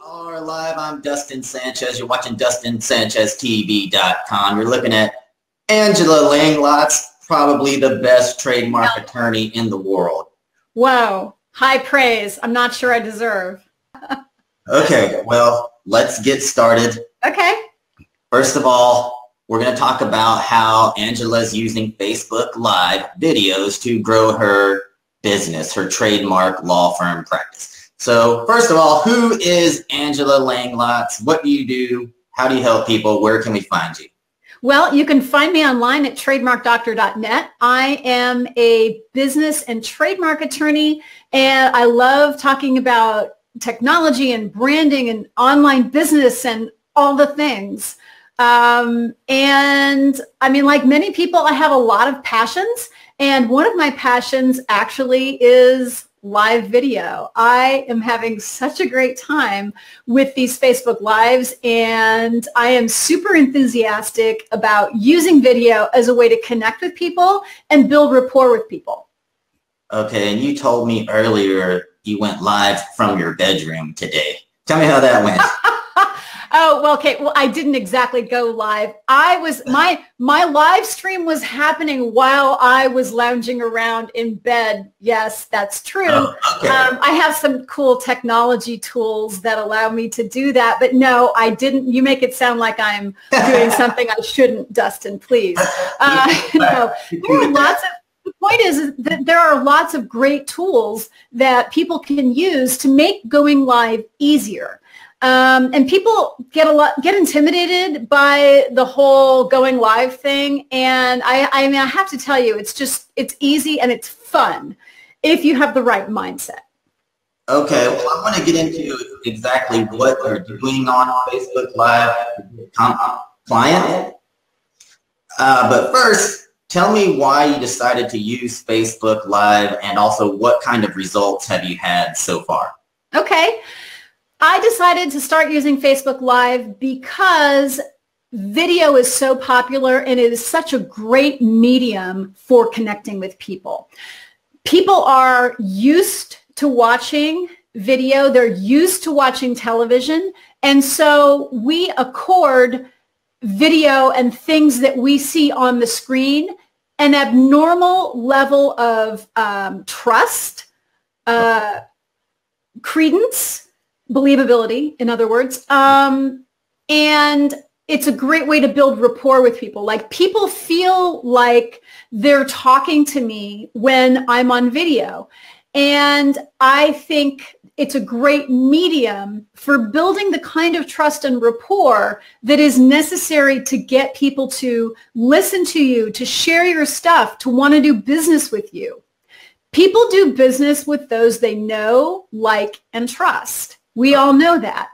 are live. I'm Dustin Sanchez. You're watching DustinSanchezTV.com. You're looking at Angela Langlotz, probably the best trademark attorney in the world. Whoa, high praise. I'm not sure I deserve. Okay, well, let's get started. Okay. First of all, we're going to talk about how Angela's using Facebook Live videos to grow her business, her trademark law firm practice. So first of all, who is Angela Langlotz? What do you do? How do you help people? Where can we find you? Well, you can find me online at trademarkdoctor.net. I am a business and trademark attorney, and I love talking about technology and branding and online business and all the things. And I mean, like many people, I have a lot of passions, and one of my passions actually is live video. I am having such a great time with these Facebook Lives, and I am super enthusiastic about using video as a way to connect with people and build rapport with people. Okay, and you told me earlier you went live from your bedroom today. Tell me how that went. Oh, well, okay. Well, I didn't exactly go live. My live stream was happening while I was lounging around in bed. Yes, that's true. Oh, okay. I have some cool technology tools that allow me to do that. But no, I didn't. You make it sound like I'm doing something I shouldn't, Dustin, please. No, there are lots of. The point is that there are lots of great tools that people can use to make going live easier. And people get intimidated by the whole going live thing. And I mean, I have to tell you, it's easy and it's fun if you have the right mindset. Okay, well, I want to get into exactly what you're doing on Facebook Live client. But first, tell me why you decided to use Facebook Live, and also what kind of results have you had so far? Okay. I decided to start using Facebook Live because video is so popular and it is such a great medium for connecting with people. People are used to watching video. They're used to watching television. And so we accord video and things that we see on the screen an abnormal level of trust, credence, believability, in other words, and it's a great way to build rapport with people. Like, people feel like they're talking to me when I'm on video, and I think it's a great medium for building the kind of trust and rapport that is necessary to get people to listen to you, to share your stuff, to want to do business with you. People do business with those they know, like, and trust. We all know that.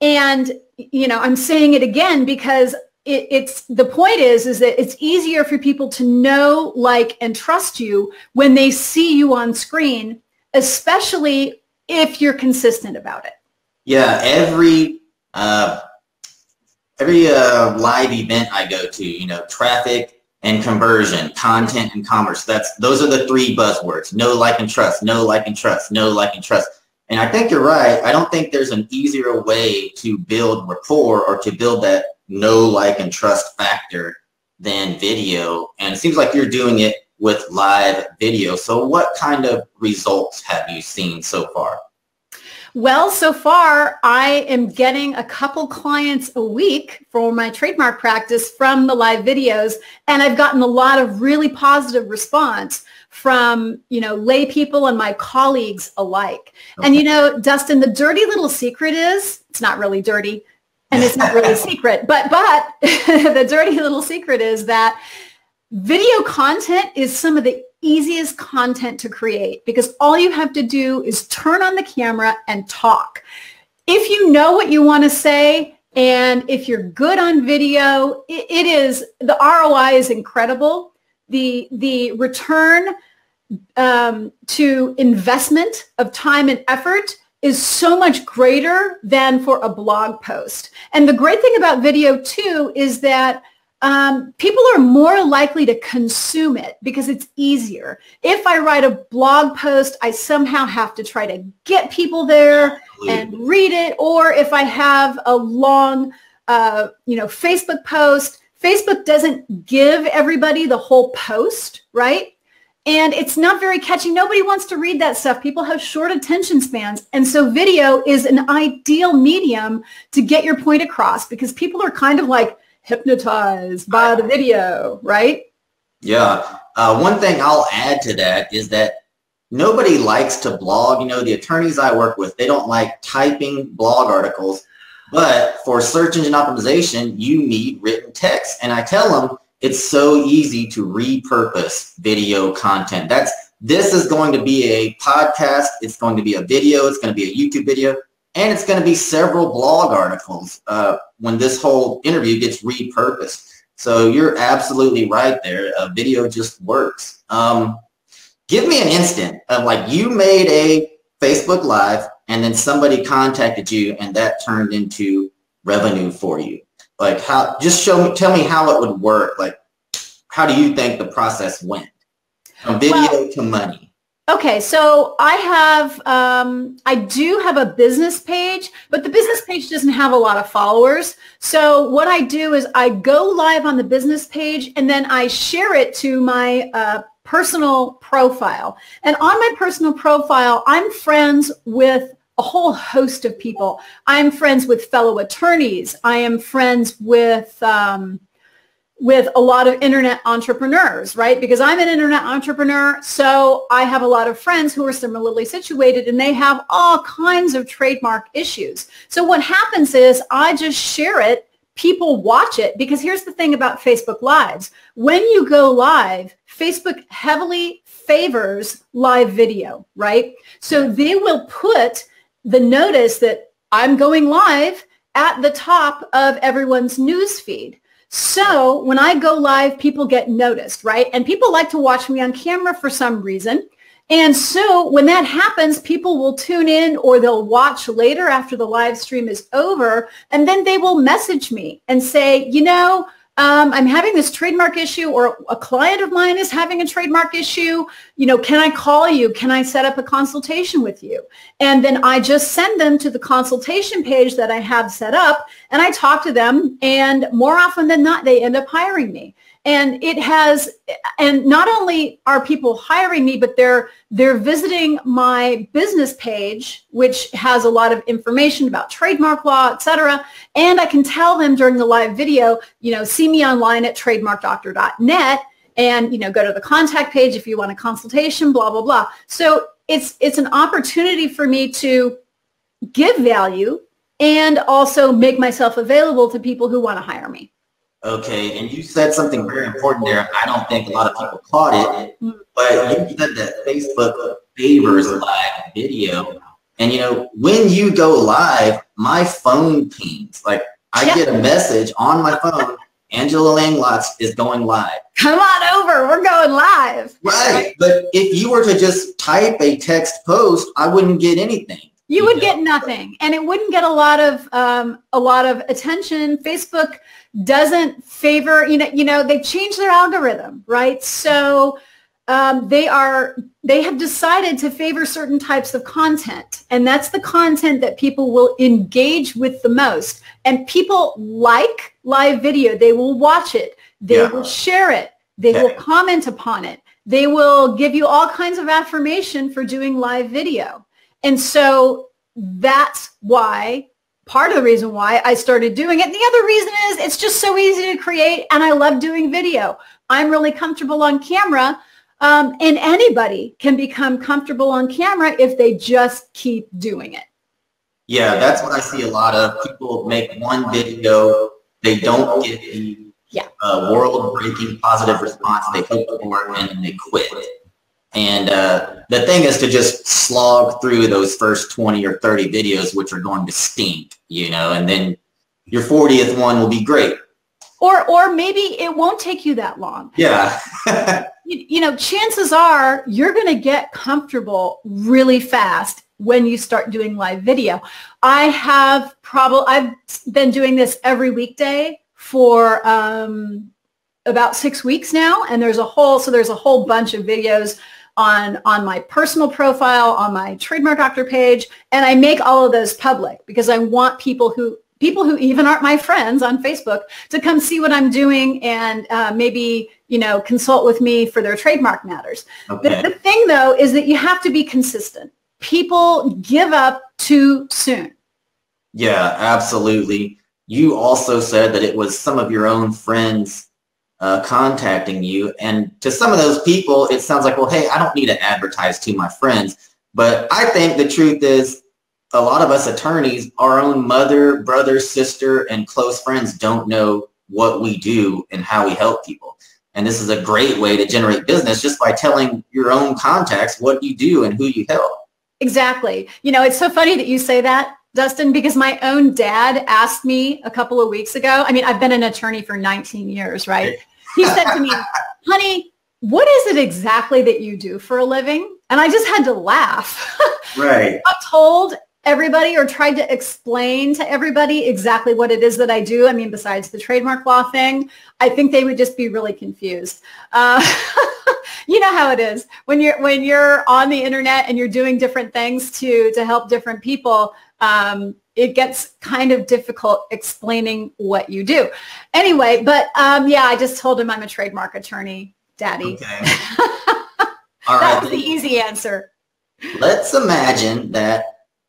And, you know, I'm saying it again because the point is that it's easier for people to know, like, and trust you when they see you on screen, especially if you're consistent about it. Yeah, every live event I go to, you know, traffic and conversion, content and commerce, those are the three buzzwords: know, like, and trust, know, like, and trust, know, like, and trust. And I think you're right. I don't think there's an easier way to build rapport or to build that know, like, and trust factor than video. And it seems like you're doing it with live video. So what kind of results have you seen so far? Well, so far, I am getting a couple clients a week for my trademark practice from the live videos, and I've gotten a lot of really positive response from, you know, lay people and my colleagues alike. Okay. And, you know, Dustin, the dirty little secret is, it's not really dirty, and it's not really a secret, but the dirty little secret is that video content is some of the easiest content to create, because all you have to do is turn on the camera and talk. If you know what you want to say, and if you're good on video, the ROI is incredible. The return to investment of time and effort is so much greater than for a blog post. And the great thing about video too is that people are more likely to consume it because it's easier. If I write a blog post, I somehow have to try to get people there and read it. Or if I have a long, Facebook post, Facebook doesn't give everybody the whole post, right? And it's not very catchy. Nobody wants to read that stuff. People have short attention spans. And so video is an ideal medium to get your point across because people are kind of like hypnotized by the video, right? Yeah. One thing I'll add to that is that nobody likes to blog. You know, the attorneys I work with, they don't like typing blog articles. But for search engine optimization, you need written text. And I tell them it's so easy to repurpose video content. This is going to be a podcast. It's going to be a video. It's going to be a YouTube video. And it's going to be several blog articles when this whole interview gets repurposed. So you're absolutely right there. Video just works. Give me an instant of like you made a Facebook Live and then somebody contacted you and that turned into revenue for you. Like how, just tell me how it would work. Like, how do you think the process went from video to money? Okay, so I do have a business page, but the business page doesn't have a lot of followers. So what I do is I go live on the business page and then I share it to my personal profile. And on my personal profile, I'm friends with a whole host of people. I'm friends with fellow attorneys. I am friends with a lot of internet entrepreneurs, right? Because I'm an internet entrepreneur, so I have a lot of friends who are similarly situated and they have all kinds of trademark issues. So what happens is I just share it, people watch it, because here's the thing about Facebook Lives. When you go live, Facebook heavily favors live video, right? So they will put the notice that I'm going live at the top of everyone's news feed. So when I go live, people get noticed, right? And people like to watch me on camera for some reason. And so when that happens, people will tune in or they'll watch later after the live stream is over. And then they will message me and say, you know, I'm having this trademark issue, or a client of mine is having a trademark issue. You know, can I call you? Can I set up a consultation with you? And then I just send them to the consultation page that I have set up, and I talk to them, and more often than not, they end up hiring me. And and not only are people hiring me, but they're visiting my business page, which has a lot of information about trademark law, et cetera. And I can tell them during the live video, you know, see me online at trademarkdoctor.net and, you know, go to the contact page if you want a consultation, blah, blah, blah. So it's an opportunity for me to give value and also make myself available to people who want to hire me. Okay, and you said something very important there. I don't think a lot of people caught it, but you said that Facebook favors live video. And, you know, when you go live, my phone pings. Like, I get a message on my phone, Angela Langlotz is going live. Come on over, we're going live. Right, but if you were to just type a text post, I wouldn't get anything. You would get nothing, and it wouldn't get a lot of attention. Facebook doesn't favor, you know, they've changed their algorithm, right? So they have decided to favor certain types of content, and that's the content that people will engage with the most. And people like live video. They will watch it. They will share it. They will comment upon it. They will give you all kinds of affirmation for doing live video. And so that's why, part of the reason why I started doing it. And the other reason is it's just so easy to create, and I love doing video. I'm really comfortable on camera, and anybody can become comfortable on camera if they just keep doing it. Yeah, that's what I see a lot of. People make one video, they don't get the world-breaking positive response they hoped for, and then they quit. And the thing is to just slog through those first 20 or 30 videos, which are going to stink, you know, and then your 40th one will be great. Or maybe it won't take you that long. Yeah. You know, chances are you're going to get comfortable really fast when you start doing live video. I've been doing this every weekday for about 6 weeks now, and there's a whole bunch of videos on my personal profile, on my Trademark Doctor page, and I make all of those public because I want people who even aren't my friends on Facebook to come see what I'm doing and maybe, consult with me for their trademark matters. Okay. The thing, though, is that you have to be consistent. People give up too soon. Yeah, absolutely. You also said that it was some of your own friends contacting you. And to some of those people, it sounds like, well, hey, I don't need to advertise to my friends. But I think the truth is a lot of us attorneys, our own mother, brother, sister, and close friends don't know what we do and how we help people. And this is a great way to generate business just by telling your own contacts what you do and who you help. Exactly. It's so funny that you say that, Dustin, because my own dad asked me a couple of weeks ago. I mean, I've been an attorney for 19 years, right? He said to me, honey, what is it exactly that you do for a living? And I just had to laugh. Right. I told everybody or tried to explain to everybody exactly what it is that I do. I mean, besides the trademark law thing, I think they would just be really confused. You know how it is when you're on the internet and you're doing different things to help different people. It gets kind of difficult explaining what you do. Anyway, but yeah, I just told him I'm a trademark attorney, Daddy. Okay. All right. That was the easy answer. Let's imagine that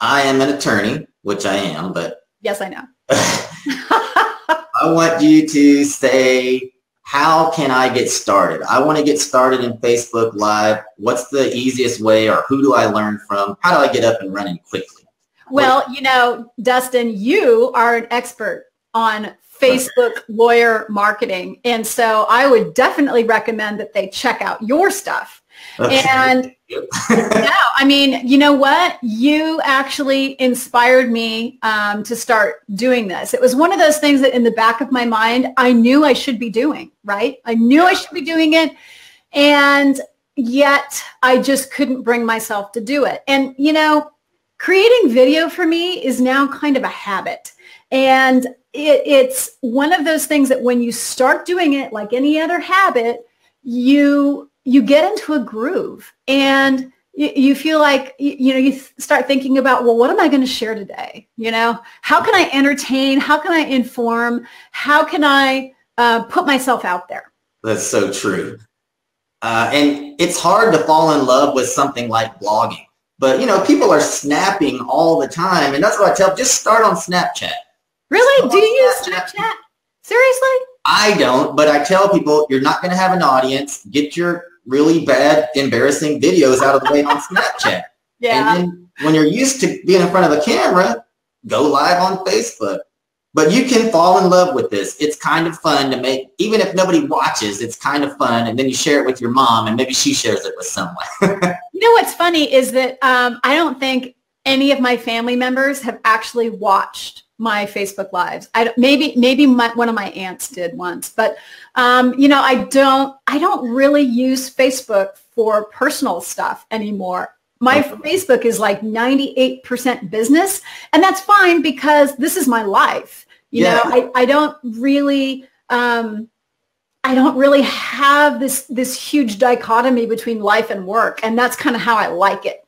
I am an attorney, which I am, but yes, I know. I want you to say, how can I get started? I want to get started in Facebook Live. What's the easiest way, or who do I learn from? How do I get up and running quickly? Well, Dustin, you are an expert on Facebook lawyer marketing. And so I would definitely recommend that they check out your stuff. Okay. And no, I mean, you know what? You actually inspired me to start doing this. It was one of those things that in the back of my mind, I knew I should be doing, right? I knew I should be doing it. And yet I just couldn't bring myself to do it. And, creating video for me is now kind of a habit. And it's one of those things that when you start doing it like any other habit, you get into a groove and you feel like, you start thinking about, well, what am I going to share today? How can I entertain? How can I inform? How can I put myself out there? That's so true. And it's hard to fall in love with something like blogging. But, people are snapping all the time. And that's what I tell them, just start on Snapchat. Really? Do you use Snapchat? Seriously? I don't, but I tell people you're not going to have an audience. Get your really bad, embarrassing videos out of the way on Snapchat. Yeah. And then when you're used to being in front of a camera, go live on Facebook. But you can fall in love with this. It's kind of fun to make, even if nobody watches, it's kind of fun. And then you share it with your mom and maybe she shares it with someone. What's funny is that I don't think any of my family members have actually watched my Facebook Lives. Maybe one of my aunts did once, but I don't really use Facebook for personal stuff anymore. My Facebook is like 98% business, and that's fine because this is my life. I don't really have this huge dichotomy between life and work, and that's kind of how I like it.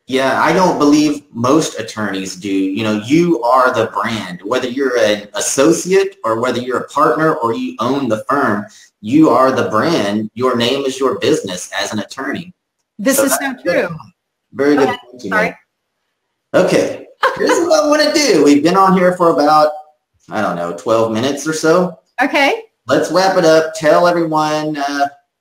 Yeah, I don't believe most attorneys do. You are the brand. Whether you're an associate or whether you're a partner or you own the firm, you are the brand. Your name is your business as an attorney. This is so true. Very good point you made. Okay, here's what I want to do. We've been on here for about, 12 minutes or so. Okay. Let's wrap it up. Tell everyone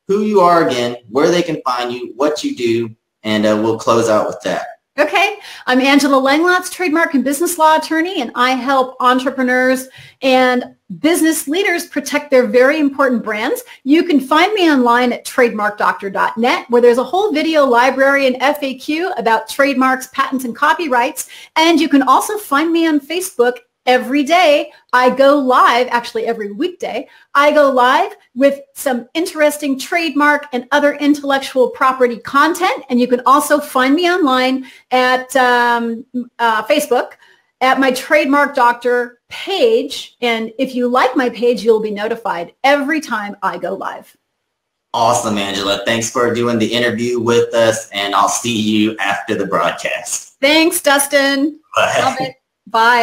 who you are again, where they can find you, what you do, and we'll close out with that. Okay. I'm Angela Langlotz, trademark and business law attorney, and I help entrepreneurs and business leaders protect their very important brands. You can find me online at trademarkdoctor.net, where there's a whole video library and FAQ about trademarks, patents, and copyrights. And you can also find me on Facebook. Every day I go live, actually every weekday, I go live with some interesting trademark and other intellectual property content. And you can also find me online at Facebook at my Trademark Doctor page. And if you like my page, you'll be notified every time I go live. Awesome, Angela. Thanks for doing the interview with us, and I'll see you after the broadcast. Thanks, Dustin. Bye. Love it. Bye.